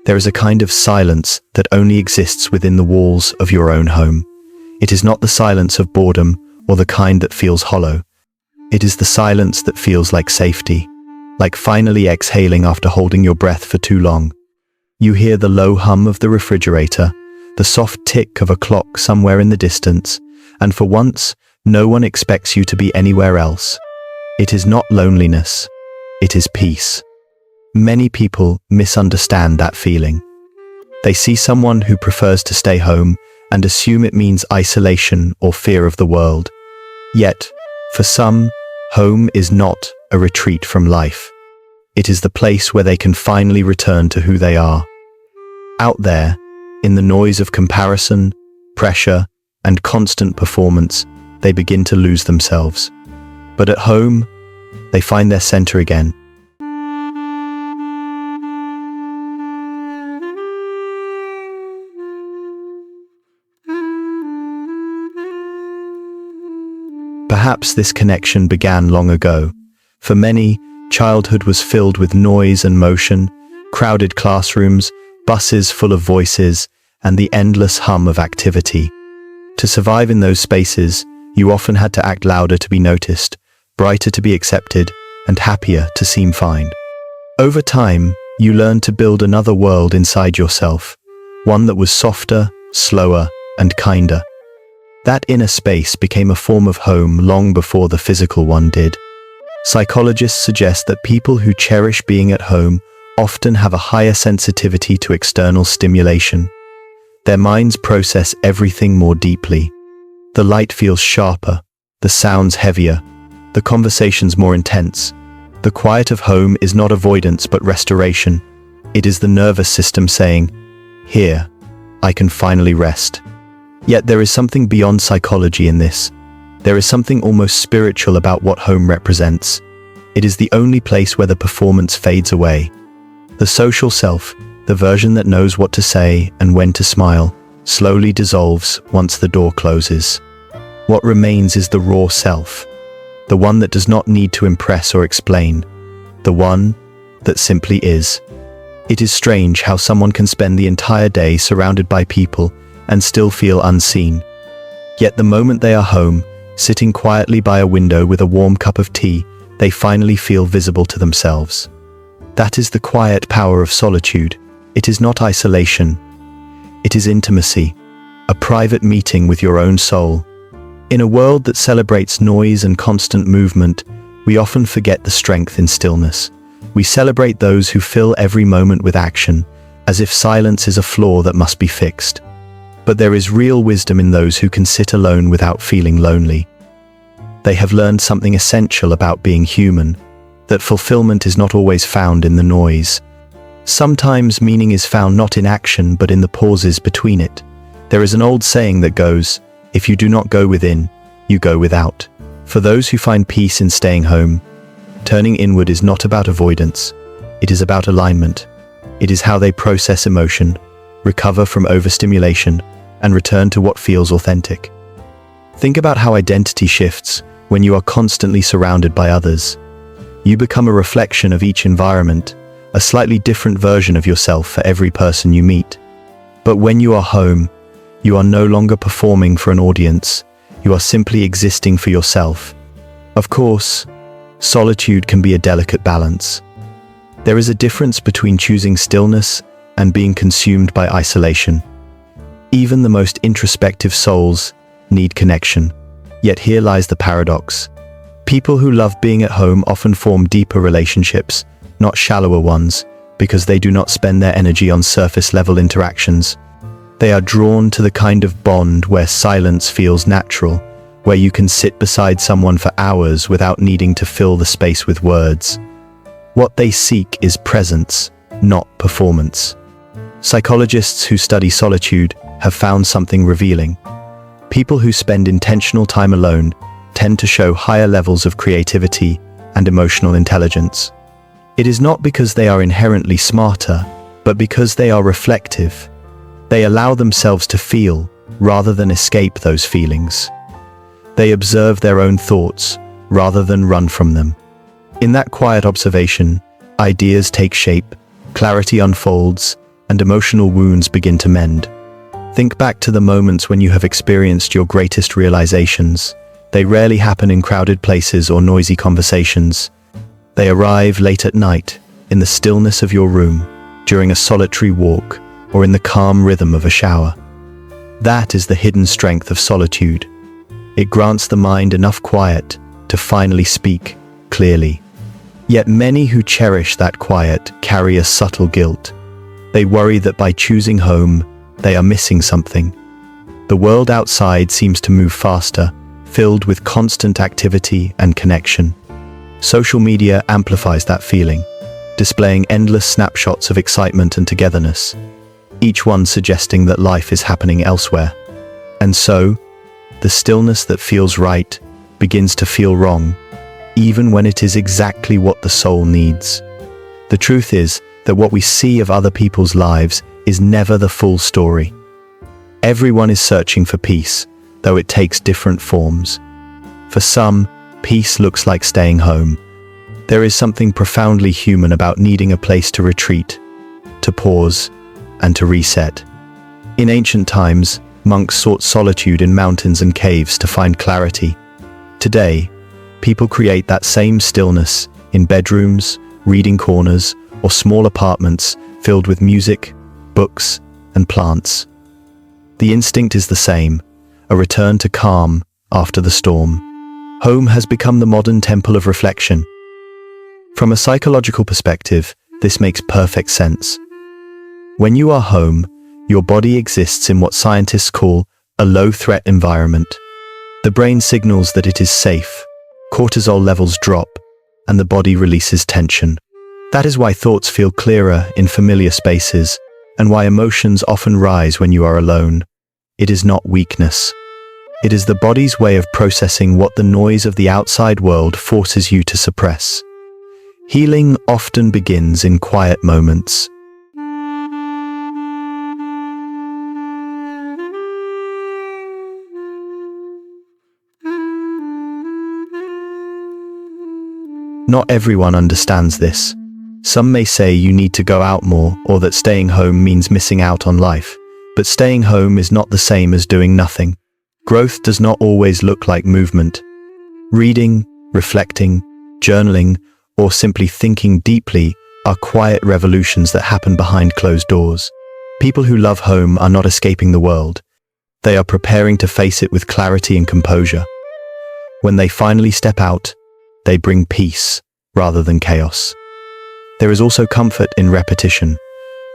There is a kind of silence that only exists within the walls of your own home. It is not the silence of boredom or the kind that feels hollow. It is the silence that feels like safety, like finally exhaling after holding your breath for too long. You hear the low hum of the refrigerator, the soft tick of a clock somewhere in the distance, and for once, no one expects you to be anywhere else. It is not loneliness, it is peace. Many people misunderstand that feeling. They see someone who prefers to stay home and assume it means isolation or fear of the world. Yet, for some, home is not a retreat from life. It is the place where they can finally return to who they are. Out there, in the noise of comparison, pressure, and constant performance, they begin to lose themselves. But at home, they find their center again. Perhaps this connection began long ago. For many, childhood was filled with noise and motion, crowded classrooms, buses full of voices, and the endless hum of activity. To survive in those spaces, you often had to act louder to be noticed, brighter to be accepted, and happier to seem fine. Over time, you learned to build another world inside yourself, one that was softer, slower, and kinder. That inner space became a form of home long before the physical one did. Psychologists suggest that people who cherish being at home often have a higher sensitivity to external stimulation. Their minds process everything more deeply. The light feels sharper, the sounds heavier, the conversations more intense. The quiet of home is not avoidance but restoration. It is the nervous system saying, "Here, I can finally rest." Yet there is something beyond psychology in this. There is something almost spiritual about what home represents. It is the only place where the performance fades away. The social self, the version that knows what to say and when to smile, slowly dissolves once the door closes. What remains is the raw self, the one that does not need to impress or explain, the one that simply is. It is strange how someone can spend the entire day surrounded by people and still feel unseen. Yet the moment they are home, sitting quietly by a window with a warm cup of tea, they finally feel visible to themselves. That is the quiet power of solitude. It is not isolation. It is intimacy, a private meeting with your own soul. In a world that celebrates noise and constant movement, we often forget the strength in stillness. We celebrate those who fill every moment with action, as if silence is a flaw that must be fixed. But there is real wisdom in those who can sit alone without feeling lonely. They have learned something essential about being human, that fulfillment is not always found in the noise. Sometimes meaning is found not in action but in the pauses between it. There is an old saying that goes, "If you do not go within, you go without." For those who find peace in staying home, turning inward is not about avoidance. It is about alignment. It is how they process emotion, recover from overstimulation, and return to what feels authentic. Think about how identity shifts when you are constantly surrounded by others. You become a reflection of each environment, a slightly different version of yourself for every person you meet. But when you are home, you are no longer performing for an audience. You are simply existing for yourself. Of course, solitude can be a delicate balance. There is a difference between choosing stillness and being consumed by isolation. Even the most introspective souls need connection. Yet here lies the paradox. People who love being at home often form deeper relationships, not shallower ones, because they do not spend their energy on surface-level interactions. They are drawn to the kind of bond where silence feels natural, where you can sit beside someone for hours without needing to fill the space with words. What they seek is presence, not performance. Psychologists who study solitude have found something revealing. People who spend intentional time alone tend to show higher levels of creativity and emotional intelligence. It is not because they are inherently smarter, but because they are reflective. They allow themselves to feel rather than escape those feelings. They observe their own thoughts rather than run from them. In that quiet observation, ideas take shape, clarity unfolds, and emotional wounds begin to mend. Think back to the moments when you have experienced your greatest realizations. They rarely happen in crowded places or noisy conversations. They arrive late at night, in the stillness of your room, during a solitary walk, or in the calm rhythm of a shower. That is the hidden strength of solitude. It grants the mind enough quiet to finally speak clearly. Yet many who cherish that quiet carry a subtle guilt. They worry that by choosing home, they are missing something. The world outside seems to move faster, filled with constant activity and connection. Social media amplifies that feeling, displaying endless snapshots of excitement and togetherness, each one suggesting that life is happening elsewhere. And so, the stillness that feels right begins to feel wrong, even when it is exactly what the soul needs. The truth is that what we see of other people's lives is never the full story. Everyone is searching for peace, though it takes different forms. For some, peace looks like staying home. There is something profoundly human about needing a place to retreat, to pause, and to reset. In ancient times, monks sought solitude in mountains and caves to find clarity. Today, people create that same stillness in bedrooms, reading corners, or small apartments filled with music, books, and plants. The instinct is the same, a return to calm after the storm. Home has become the modern temple of reflection. From a psychological perspective, this makes perfect sense. When you are home, your body exists in what scientists call a low-threat environment. The brain signals that it is safe, cortisol levels drop, and the body releases tension. That is why thoughts feel clearer in familiar spaces, and why emotions often rise when you are alone. It is not weakness. It is the body's way of processing what the noise of the outside world forces you to suppress. Healing often begins in quiet moments. Not everyone understands this. Some may say you need to go out more, or that staying home means missing out on life. But staying home is not the same as doing nothing. Growth does not always look like movement. Reading, reflecting, journaling, or simply thinking deeply are quiet revolutions that happen behind closed doors. People who love home are not escaping the world. They are preparing to face it with clarity and composure. When they finally step out, they bring peace rather than chaos. There is also comfort in repetition.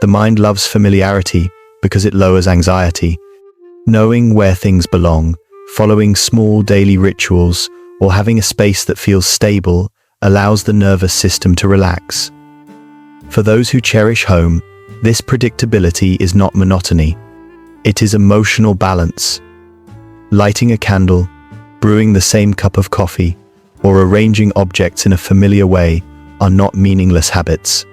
The mind loves familiarity because it lowers anxiety. Knowing where things belong, following small daily rituals, or having a space that feels stable allows the nervous system to relax. For those who cherish home, this predictability is not monotony. It is emotional balance. Lighting a candle, brewing the same cup of coffee, or arranging objects in a familiar way are not meaningless habits.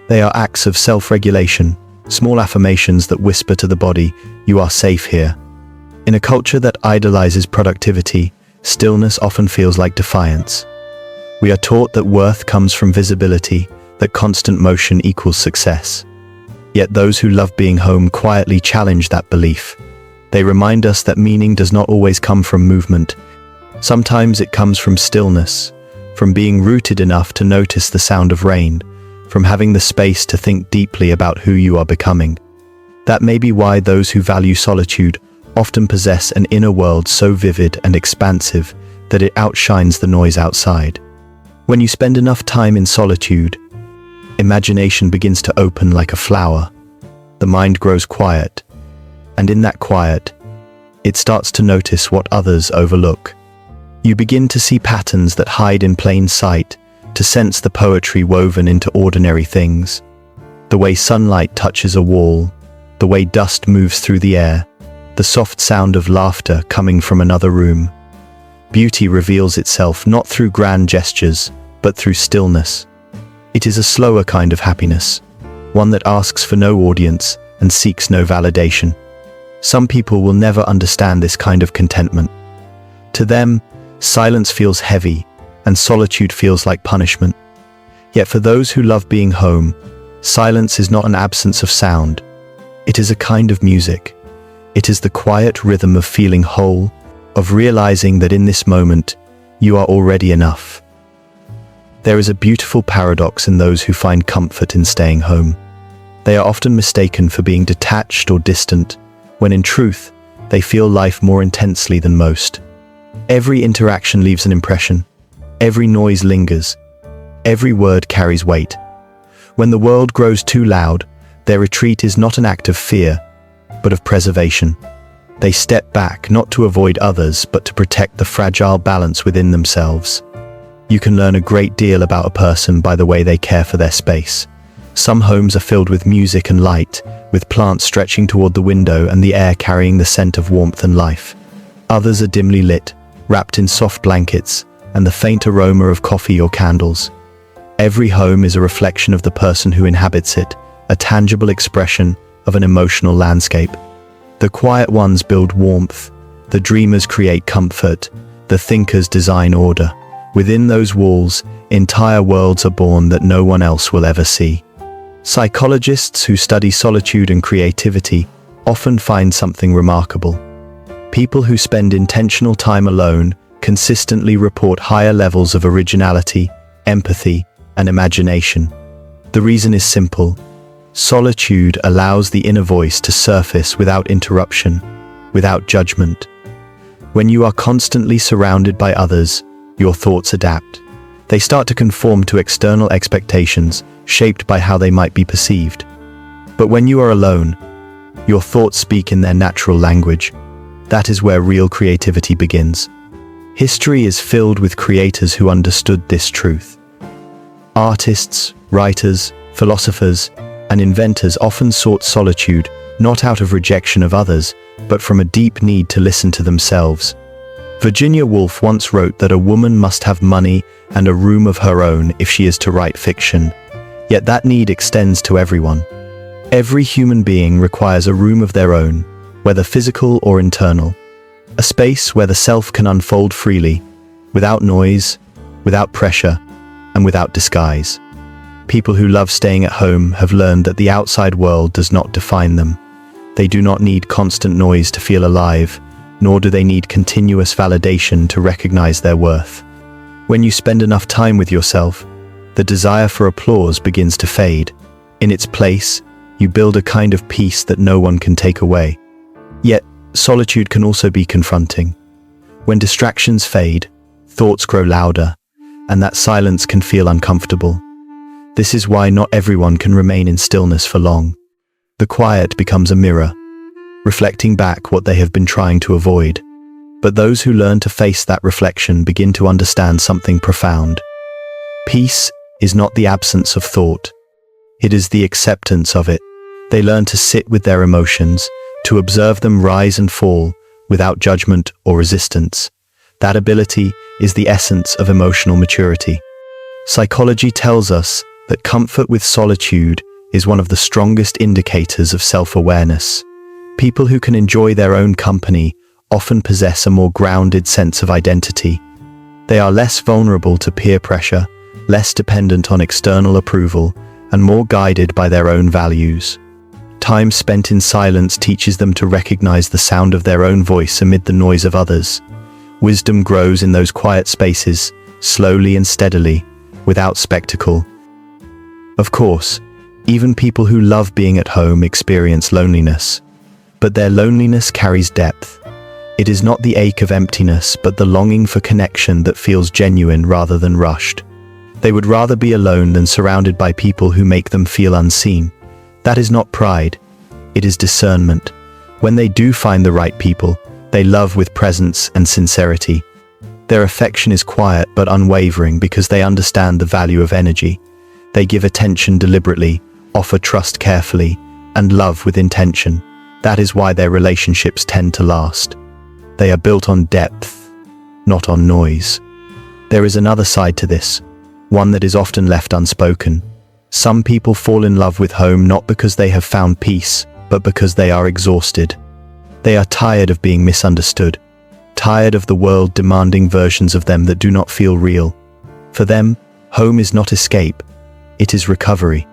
They are acts of self-regulation, small affirmations that whisper to the body, "You are safe here." In a culture that idolizes productivity, stillness often feels like defiance. We are taught that worth comes from visibility, that constant motion equals success. Yet those who love being home quietly challenge that belief. They remind us that meaning does not always come from movement. Sometimes it comes from stillness, from being rooted enough to notice the sound of rain, from having the space to think deeply about who you are becoming. That may be why those who value solitude often possess an inner world so vivid and expansive that it outshines the noise outside. When you spend enough time in solitude, imagination begins to open like a flower. The mind grows quiet, and in that quiet, it starts to notice what others overlook. You begin to see patterns that hide in plain sight, to sense the poetry woven into ordinary things. The way sunlight touches a wall, the way dust moves through the air, the soft sound of laughter coming from another room. Beauty reveals itself not through grand gestures, but through stillness. It is a slower kind of happiness, one that asks for no audience and seeks no validation. Some people will never understand this kind of contentment. To them, silence feels heavy, and solitude feels like punishment. Yet for those who love being home, silence is not an absence of sound, It is a kind of music. It is the quiet rhythm of feeling whole, of realizing that in this moment, you are already enough. There is a beautiful paradox in those who find comfort in staying home. They are often mistaken for being detached or distant, when in truth, they feel life more intensely than most. Every interaction leaves an impression. Every noise lingers. Every word carries weight. When the world grows too loud, their retreat is not an act of fear, but of preservation. They step back not to avoid others, but to protect the fragile balance within themselves. You can learn a great deal about a person by the way they care for their space. Some homes are filled with music and light, with plants stretching toward the window and the air carrying the scent of warmth and life. Others are dimly lit, wrapped in soft blankets, and the faint aroma of coffee or candles. Every home is a reflection of the person who inhabits it, a tangible expression of an emotional landscape. The quiet ones build warmth, the dreamers create comfort, the thinkers design order. Within those walls, entire worlds are born that no one else will ever see. Psychologists who study solitude and creativity often find something remarkable. People who spend intentional time alone consistently report higher levels of originality, empathy, and imagination. The reason is simple. Solitude allows the inner voice to surface without interruption, without judgment. When you are constantly surrounded by others, your thoughts adapt. They start to conform to external expectations, shaped by how they might be perceived. But when you are alone, your thoughts speak in their natural language. That is where real creativity begins. History is filled with creators who understood this truth. Artists, writers, philosophers, and inventors often sought solitude, not out of rejection of others, but from a deep need to listen to themselves. Virginia Woolf once wrote that a woman must have money and a room of her own if she is to write fiction. Yet that need extends to everyone. Every human being requires a room of their own, whether physical or internal. A space where the self can unfold freely, without noise, without pressure, and without disguise. People who love staying at home have learned that the outside world does not define them. They do not need constant noise to feel alive, nor do they need continuous validation to recognize their worth. When you spend enough time with yourself, the desire for applause begins to fade. In its place, you build a kind of peace that no one can take away. Yet, solitude can also be confronting. When distractions fade, thoughts grow louder, and that silence can feel uncomfortable. This is why not everyone can remain in stillness for long. The quiet becomes a mirror, reflecting back what they have been trying to avoid. But those who learn to face that reflection begin to understand something profound. Peace is not the absence of thought. It is the acceptance of it. They learn to sit with their emotions, to observe them rise and fall without judgment or resistance. That ability is the essence of emotional maturity. Psychology tells us that comfort with solitude is one of the strongest indicators of self-awareness. People who can enjoy their own company often possess a more grounded sense of identity. They are less vulnerable to peer pressure, less dependent on external approval, and more guided by their own values. Time spent in silence teaches them to recognize the sound of their own voice amid the noise of others. Wisdom grows in those quiet spaces, slowly and steadily, without spectacle. Of course, even people who love being at home experience loneliness. But their loneliness carries depth. It is not the ache of emptiness, but the longing for connection that feels genuine rather than rushed. They would rather be alone than surrounded by people who make them feel unseen. That is not pride, it is discernment. When they do find the right people, they love with presence and sincerity. Their affection is quiet but unwavering because they understand the value of energy. They give attention deliberately, offer trust carefully, and love with intention. That is why their relationships tend to last. They are built on depth, not on noise. There is another side to this, one that is often left unspoken. Some people fall in love with home not because they have found peace, but because they are exhausted. They are tired of being misunderstood, tired of the world demanding versions of them that do not feel real. For them, home is not escape, it is recovery.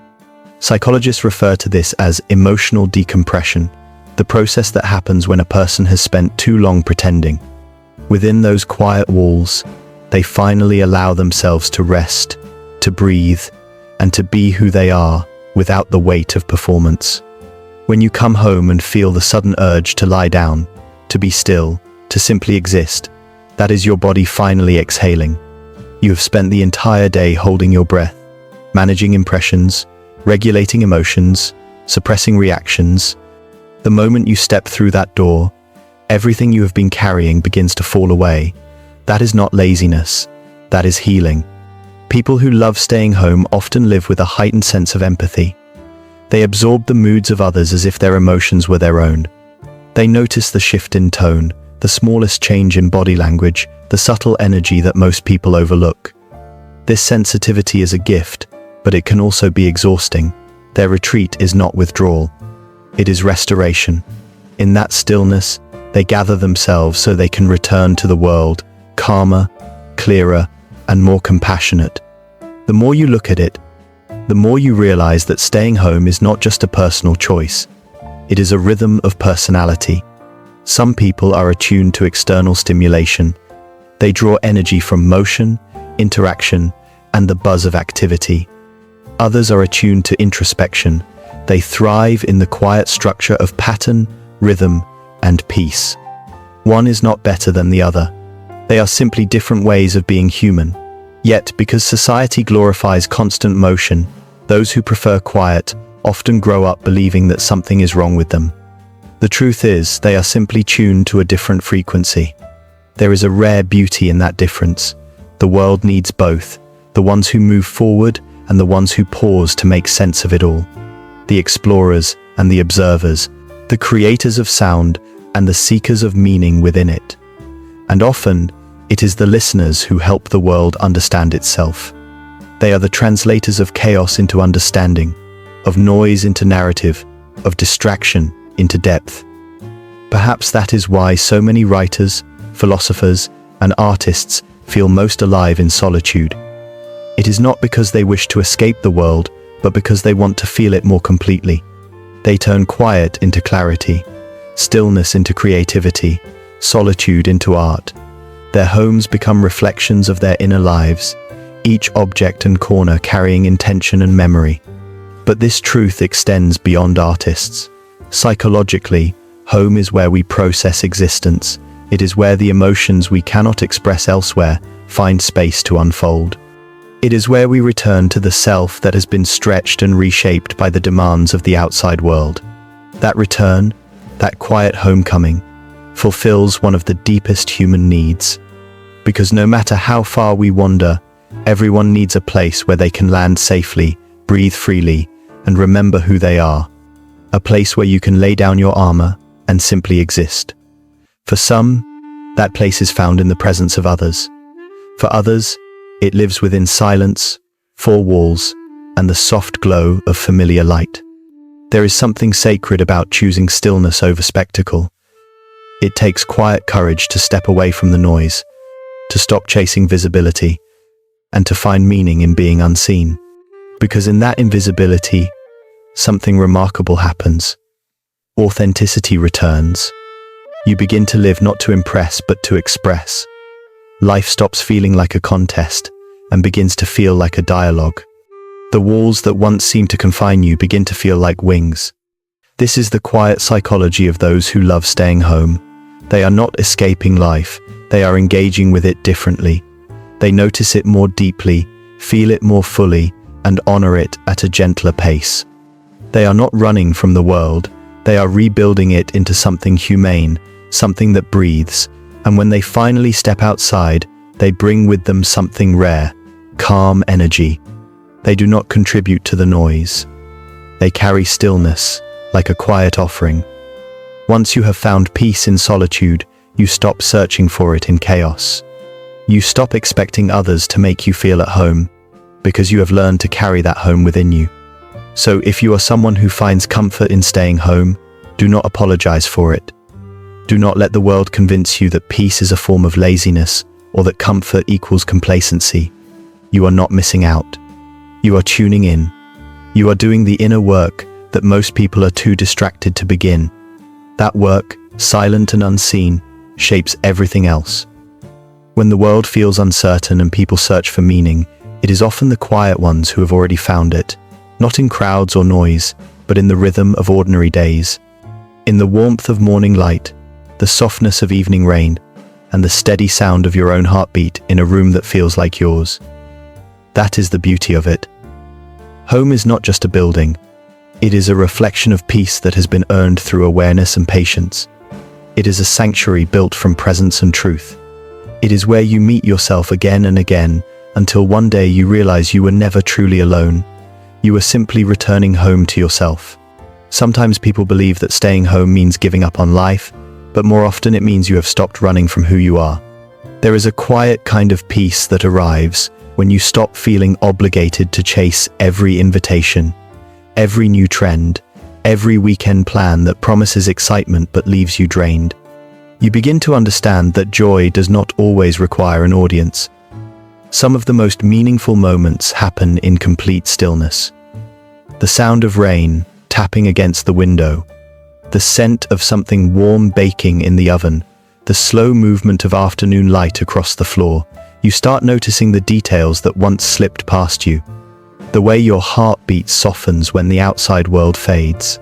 Psychologists refer to this as emotional decompression, the process that happens when a person has spent too long pretending. Within those quiet walls, they finally allow themselves to rest, to breathe, and to be who they are without the weight of performance. When you come home and feel the sudden urge to lie down, to be still, to simply exist, that is your body finally exhaling. You have spent the entire day holding your breath, managing impressions, regulating emotions, suppressing reactions. The moment you step through that door, everything you have been carrying begins to fall away. That is not laziness, that is healing. People who love staying home often live with a heightened sense of empathy. They absorb the moods of others as if their emotions were their own. They notice the shift in tone, the smallest change in body language, the subtle energy that most people overlook. This sensitivity is a gift, but it can also be exhausting. Their retreat is not withdrawal. It is restoration. In that stillness, they gather themselves so they can return to the world, calmer, clearer, and more compassionate. The more you look at it, the more you realize that staying home is not just a personal choice. It is a rhythm of personality. Some people are attuned to external stimulation. They draw energy from motion, interaction, and the buzz of activity. Others are attuned to introspection. They thrive in the quiet structure of pattern, rhythm, and peace. One is not better than the other. They are simply different ways of being human. Yet, because society glorifies constant motion, those who prefer quiet often grow up believing that something is wrong with them. The truth is, they are simply tuned to a different frequency. There is a rare beauty in that difference. The world needs both, the ones who move forward and the ones who pause to make sense of it all. The explorers and the observers, the creators of sound and the seekers of meaning within it. And often, it is the listeners who help the world understand itself. They are the translators of chaos into understanding, of noise into narrative, of distraction into depth. Perhaps that is why so many writers, philosophers, and artists feel most alive in solitude. It is not because they wish to escape the world, but because they want to feel it more completely. They turn quiet into clarity, stillness into creativity, solitude into art. Their homes become reflections of their inner lives, each object and corner carrying intention and memory. But this truth extends beyond artists. Psychologically, home is where we process existence. It is where the emotions we cannot express elsewhere find space to unfold. It is where we return to the self that has been stretched and reshaped by the demands of the outside world. That return, that quiet homecoming, fulfills one of the deepest human needs. Because no matter how far we wander, everyone needs a place where they can land safely, breathe freely, and remember who they are. A place where you can lay down your armor and simply exist. For some, that place is found in the presence of others. For others, it lives within silence, four walls, and the soft glow of familiar light. There is something sacred about choosing stillness over spectacle. It takes quiet courage to step away from the noise, to stop chasing visibility, and to find meaning in being unseen. Because in that invisibility, something remarkable happens. Authenticity returns. You begin to live not to impress, but to express. Life stops feeling like a contest and begins to feel like a dialogue. The walls that once seemed to confine you begin to feel like wings. This is the quiet psychology of those who love staying home. They are not escaping life, they are engaging with it differently. They notice it more deeply, feel it more fully, and honor it at a gentler pace. They are not running from the world, they are rebuilding it into something humane, something that breathes, and when they finally step outside, they bring with them something rare, calm energy. They do not contribute to the noise. They carry stillness, like a quiet offering. Once you have found peace in solitude, you stop searching for it in chaos. You stop expecting others to make you feel at home, because you have learned to carry that home within you. So if you are someone who finds comfort in staying home, do not apologize for it. Do not let the world convince you that peace is a form of laziness or that comfort equals complacency. You are not missing out. You are tuning in. You are doing the inner work that most people are too distracted to begin. That work, silent and unseen, shapes everything else. When the world feels uncertain and people search for meaning, it is often the quiet ones who have already found it, not in crowds or noise, but in the rhythm of ordinary days. In the warmth of morning light, the softness of evening rain, and the steady sound of your own heartbeat in a room that feels like yours. That is the beauty of it. Home is not just a building. It is a reflection of peace that has been earned through awareness and patience. It is a sanctuary built from presence and truth. It is where you meet yourself again and again, until one day you realize you were never truly alone. You were simply returning home to yourself. Sometimes people believe that staying home means giving up on life, but more often it means you have stopped running from who you are. There is a quiet kind of peace that arrives when you stop feeling obligated to chase every invitation, every new trend, every weekend plan that promises excitement but leaves you drained. You begin to understand that joy does not always require an audience. Some of the most meaningful moments happen in complete stillness. The sound of rain tapping against the window, the scent of something warm baking in the oven, the slow movement of afternoon light across the floor. You start noticing the details that once slipped past you. The way your heartbeat softens when the outside world fades.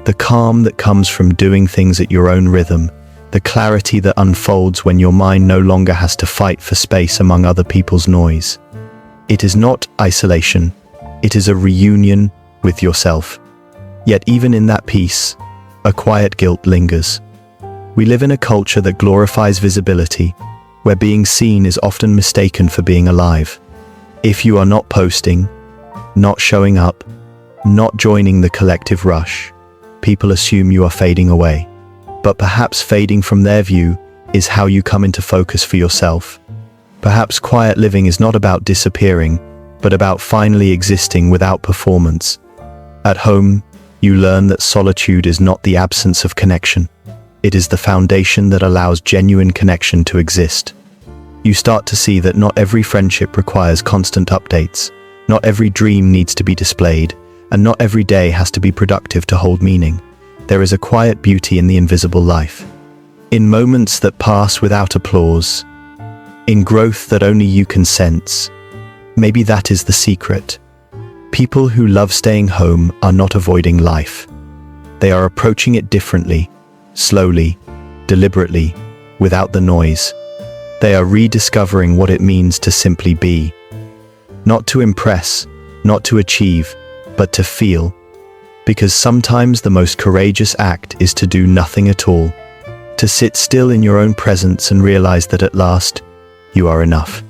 The calm that comes from doing things at your own rhythm. The clarity that unfolds when your mind no longer has to fight for space among other people's noise. It is not isolation. It is a reunion with yourself. Yet even in that peace, a quiet guilt lingers. We live in a culture that glorifies visibility, where being seen is often mistaken for being alive. If you are not posting, not showing up, not joining the collective rush, people assume you are fading away. But perhaps fading from their view is how you come into focus for yourself. Perhaps quiet living is not about disappearing, but about finally existing without performance. At home, you learn that solitude is not the absence of connection. It is the foundation that allows genuine connection to exist. You start to see that not every friendship requires constant updates, not every dream needs to be displayed, and not every day has to be productive to hold meaning. There is a quiet beauty in the invisible life, in moments that pass without applause, in growth that only you can sense. Maybe that is the secret. People who love staying home are not avoiding life. They are approaching it differently, slowly, deliberately, without the noise. They are rediscovering what it means to simply be. Not to impress, not to achieve, but to feel. Because sometimes the most courageous act is to do nothing at all, to sit still in your own presence and realize that at last, you are enough.